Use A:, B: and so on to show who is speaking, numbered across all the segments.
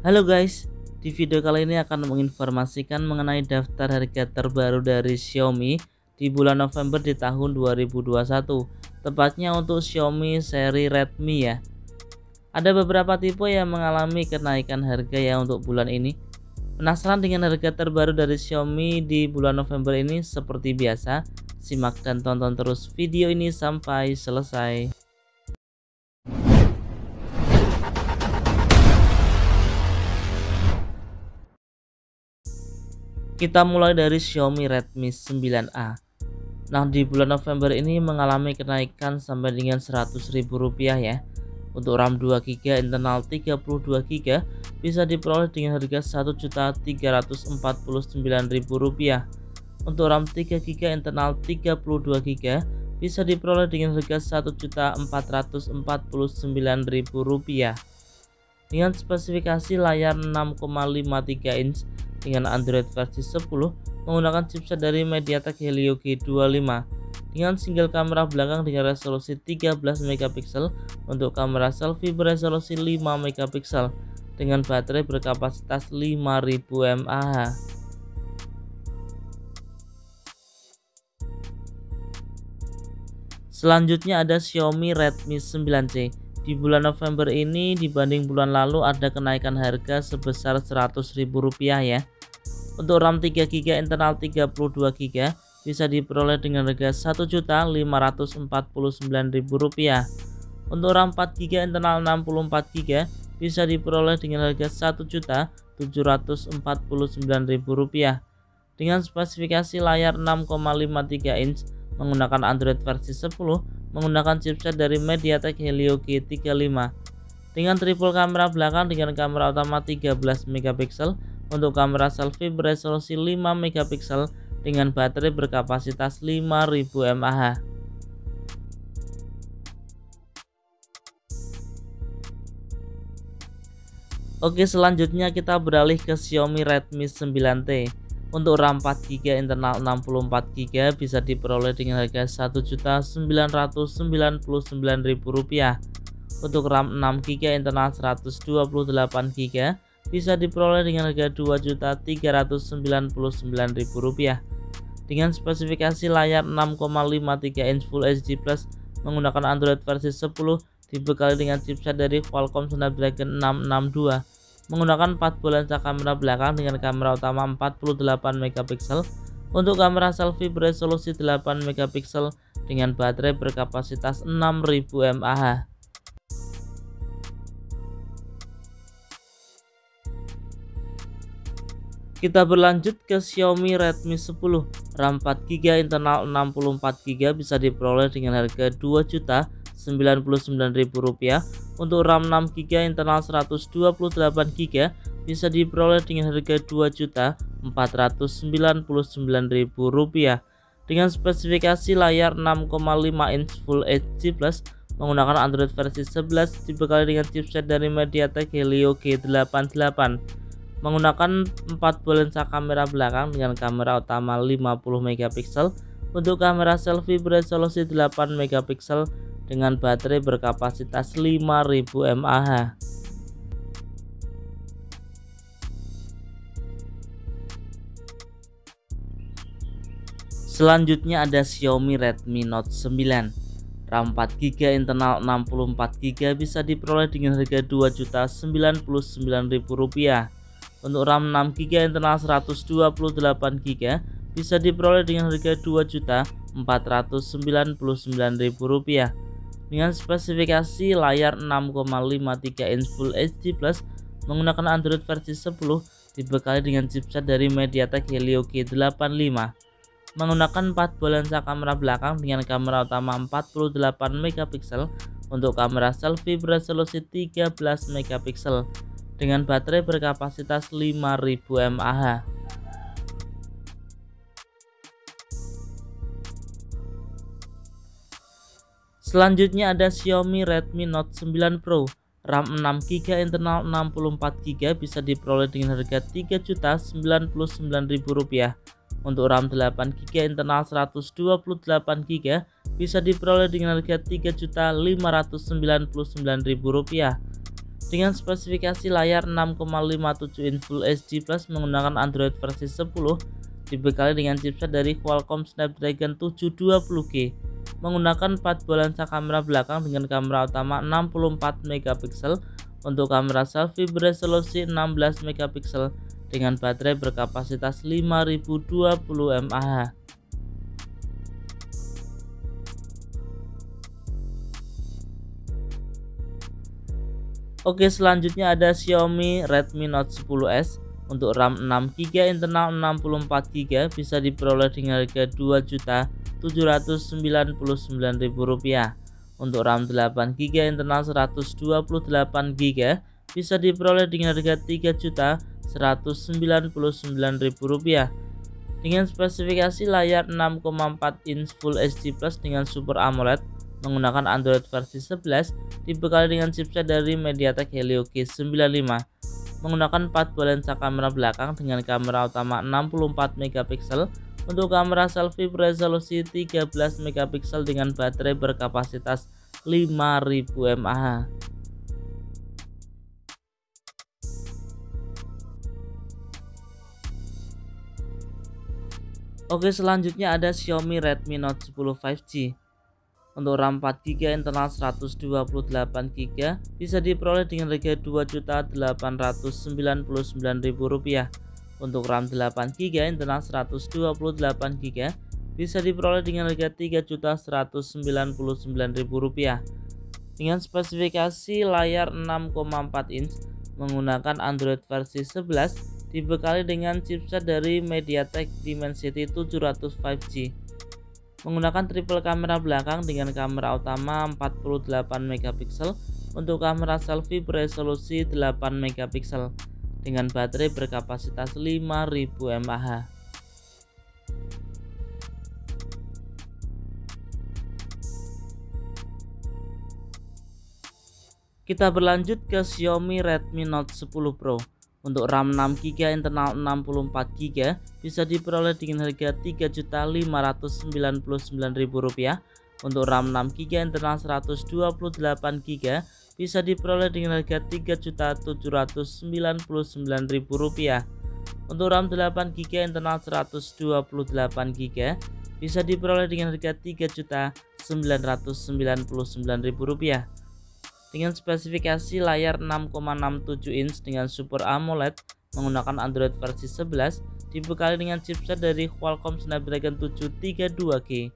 A: Halo guys, di video kali ini akan menginformasikan mengenai daftar harga terbaru dari Xiaomi di bulan November di tahun 2021, tepatnya untuk Xiaomi seri Redmi ya. Ada beberapa tipe yang mengalami kenaikan harga ya untuk bulan ini. Penasaran dengan harga terbaru dari Xiaomi di bulan November ini? Seperti biasa, simak dan tonton terus video ini sampai selesai. Kita mulai dari Xiaomi Redmi 9A. Nah, di bulan November ini mengalami kenaikan sampai dengan Rp100.000 ya. Untuk RAM 2GB internal 32GB bisa diperoleh dengan harga Rp1.349.000. Untuk RAM 3GB internal 32GB bisa diperoleh dengan harga Rp1.449.000. Dengan spesifikasi layar 6,53 inch dengan Android versi 10 menggunakan chipset dari MediaTek Helio G25 dengan single kamera belakang dengan resolusi 13 megapiksel untuk kamera selfie beresolusi 5 megapiksel dengan baterai berkapasitas 5000 mAh. Selanjutnya ada Xiaomi Redmi 9C. Di bulan November ini dibanding bulan lalu ada kenaikan harga sebesar Rp100.000 ya. Untuk RAM 3GB internal 32GB bisa diperoleh dengan harga Rp1.549.000. Untuk RAM 4GB internal 64GB bisa diperoleh dengan harga Rp1.749.000. Dengan spesifikasi layar 6,53 inch menggunakan Android versi 10 menggunakan chipset dari MediaTek Helio G35 dengan triple kamera belakang dengan kamera utama 13 megapiksel untuk kamera selfie beresolusi 5 megapiksel dengan baterai berkapasitas 5000 mAh. Oke, selanjutnya kita beralih ke Xiaomi Redmi 9T. Untuk RAM 4GB internal 64GB bisa diperoleh dengan harga Rp1.999.000. Untuk RAM 6GB internal 128GB bisa diperoleh dengan harga Rp2.399.000. Dengan spesifikasi layar 6,53 inch Full HD Plus menggunakan Android versi 10 dibekali dengan chipset dari Qualcomm Snapdragon 662 menggunakan 4 buah lensa kamera belakang dengan kamera utama 48 megapiksel untuk kamera selfie beresolusi 8 megapiksel dengan baterai berkapasitas 6000 mAh. Kita berlanjut ke Xiaomi Redmi 10. RAM 4GB internal 64GB bisa diperoleh dengan harga Rp2.099.000. Untuk RAM 6GB internal 128GB bisa diperoleh dengan harga Rp2.499.000 dengan spesifikasi layar 6,5 inch Full HD Plus menggunakan Android versi 11 dibekali dengan chipset dari MediaTek Helio G88 menggunakan 4 buah lensa kamera belakang dengan kamera utama 50 megapiksel untuk kamera selfie beresolusi 8 megapiksel dengan baterai berkapasitas 5000 mAh. Selanjutnya ada Xiaomi Redmi Note 9. RAM 4GB internal 64GB bisa diperoleh dengan harga Rp2.099.000. Untuk RAM 6GB internal 128GB bisa diperoleh dengan harga Rp2.499.000 dengan spesifikasi layar 6,53 inch Full HD Plus menggunakan Android versi 10 dibekali dengan chipset dari MediaTek Helio G85 menggunakan 4 buah lensa kamera belakang dengan kamera utama 48 megapiksel untuk kamera selfie beresolusi 13 megapiksel dengan baterai berkapasitas 5000 mAh. Selanjutnya ada Xiaomi Redmi Note 9 Pro. RAM 6GB internal 64GB bisa diperoleh dengan harga Rp3.099.000. Untuk RAM 8GB internal 128GB bisa diperoleh dengan harga Rp3.599.000. Dengan spesifikasi layar 6,57 inch Full HD Plus menggunakan Android versi 10, dibekali dengan chipset dari Qualcomm Snapdragon 720G, menggunakan 4 buah lensa kamera belakang dengan kamera utama 64 megapiksel untuk kamera selfie beresolusi 16 megapiksel dengan baterai berkapasitas 5020 mAh. Oke, selanjutnya ada Xiaomi Redmi Note 10s untuk RAM 6GB, internal 64GB, bisa diperoleh dengan harga Rp2.799.000. Untuk RAM 8GB, internal 128GB, bisa diperoleh dengan harga Rp3.199.000. Dengan spesifikasi layar 6,4 inch Full HD Plus dengan Super AMOLED menggunakan Android versi 11, dibekali dengan chipset dari MediaTek Helio G95, menggunakan 4 buah lensa kamera belakang dengan kamera utama 64 megapiksel untuk kamera selfie beresolusi 13 megapiksel dengan baterai berkapasitas 5000 mAh. Oke, selanjutnya ada Xiaomi Redmi Note 10 5G. Untuk RAM 4GB, internal 128GB, bisa diperoleh dengan harga Rp2.899.000. Untuk RAM 8GB, internal 128GB, bisa diperoleh dengan harga Rp3.199.000. Dengan spesifikasi layar 6,4 inch menggunakan Android versi 11, dibekali dengan chipset dari MediaTek Dimensity 700 5G, menggunakan triple kamera belakang dengan kamera utama 48 megapiksel untuk kamera selfie beresolusi 8 megapiksel dengan baterai berkapasitas 5000 mAh. Kita berlanjut ke Xiaomi Redmi Note 10 Pro. Untuk RAM 6GB, internal 64GB, bisa diperoleh dengan harga Rp3.599.000. Untuk RAM 6GB, internal 128GB, bisa diperoleh dengan harga Rp3.799.000. Untuk RAM 8GB, internal 128GB, bisa diperoleh dengan harga Rp3.999.000. Dengan spesifikasi layar 6,67 inch dengan Super AMOLED menggunakan Android versi 11, dibekali dengan chipset dari Qualcomm Snapdragon 732G,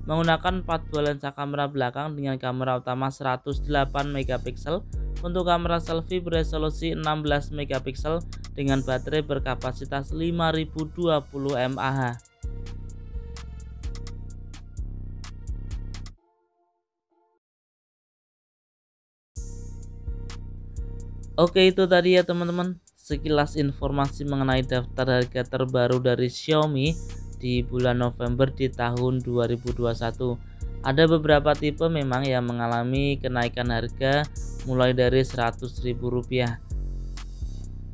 A: menggunakan 4 buah lensa kamera belakang dengan kamera utama 108 megapiksel untuk kamera selfie beresolusi 16 megapiksel dengan baterai berkapasitas 5020 mAh. Oke, itu tadi ya teman-teman, sekilas informasi mengenai daftar harga terbaru dari Xiaomi di bulan November di tahun 2021. Ada beberapa tipe memang yang mengalami kenaikan harga mulai dari Rp100.000.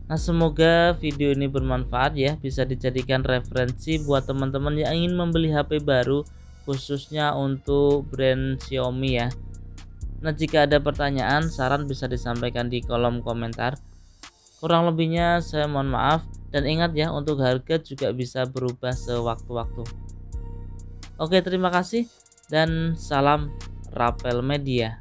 A: Nah, semoga video ini bermanfaat ya, bisa dijadikan referensi buat teman-teman yang ingin membeli HP baru khususnya untuk brand Xiaomi ya. Nah, jika ada pertanyaan, saran bisa disampaikan di kolom komentar. Kurang lebihnya saya mohon maaf, dan ingat ya, untuk harga juga bisa berubah sewaktu-waktu. Oke, terima kasih dan salam Rapel Media.